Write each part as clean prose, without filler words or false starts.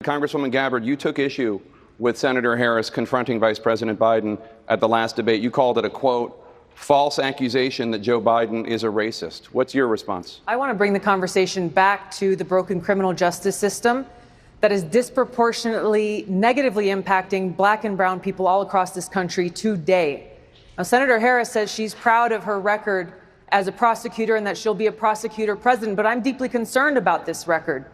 Congresswoman Gabbard, you took issue with Senator Harris confronting Vice President Biden at the last debate. You called it a, quote, false accusation that Joe Biden is a racist. What's your response? I want to bring the conversation back to the broken criminal justice system that is disproportionately negatively impacting black and brown people all across this country today. Now, Senator Harris says she's proud of her record as a prosecutor and that she'll be a prosecutor president, but I'm deeply concerned about this record.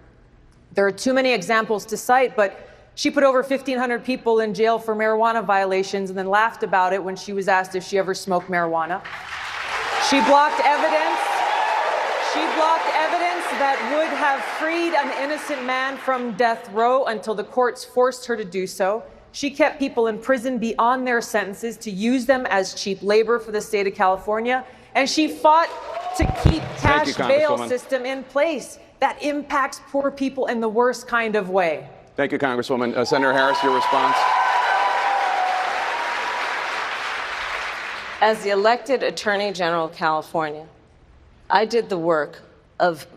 There are too many examples to cite, but she put over 1,500 people in jail for marijuana violations and then laughed about it when she was asked if she ever smoked marijuana. She blocked evidence. She blocked evidence that would have freed an innocent man from death row until the courts forced her to do so. She kept people in prison beyond their sentences to use them as cheap labor for the state of California. And she fought to keep cash bail system in place that impacts poor people in the worst kind of way. Thank you, Congresswoman. Senator Harris, your response. As the elected Attorney General of California, I did the work of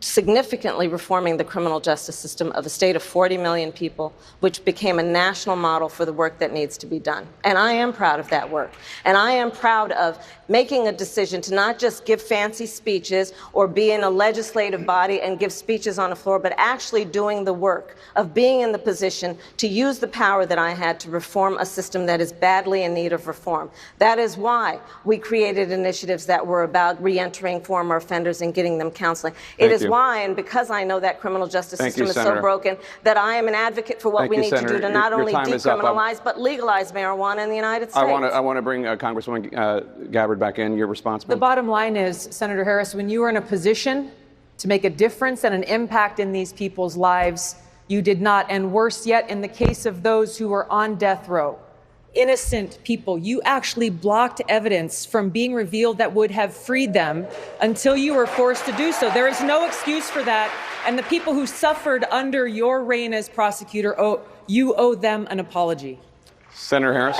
significantly reforming the criminal justice system of a state of 40 million people, which became a national model for the work that needs to be done. And I am proud of that work. And I am proud of making a decision to not just give fancy speeches or be in a legislative body and give speeches on the floor, but actually doing the work of being in the position to use the power that I had to reform a system that is badly in need of reform. That is why we created initiatives that were about reentering former offenders and getting them counseling. It is why, and because I know that criminal justice system is so broken, that I am an advocate for what we need to do to not only decriminalize but legalize marijuana in the United States. I want to bring Congresswoman Gabbard back in. Your response, ma'am? The bottom line is, Senator Harris, when you are in a position to make a difference and an impact in these people's lives, you did not. And worse yet, in the case of those who were on death row, innocent people, you actually blocked evidence from being revealed that would have freed them until you were forced to do so. There is no excuse for that. And the people who suffered under your reign as prosecutor, you owe them an apology. Senator Harris.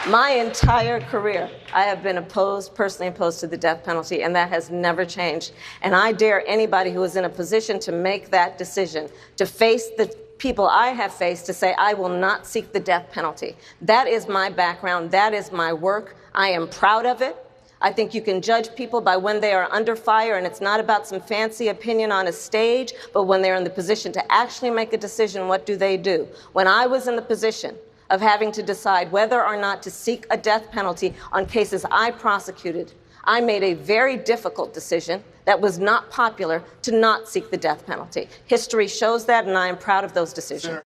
My entire career, I have been personally opposed to the death penalty, and that has never changed. And I dare anybody who is in a position to make that decision, to face the people I have faced, to say, I will not seek the death penalty. That is my background. That is my work. I am proud of it. I think you can judge people by when they are under fire, and it's not about some fancy opinion on a stage, but when they're in the position to actually make a decision, what do they do? When I was in the position of having to decide whether or not to seek a death penalty on cases I prosecuted, I made a very difficult decision that was not popular to not seek the death penalty. History shows that, and I am proud of those decisions.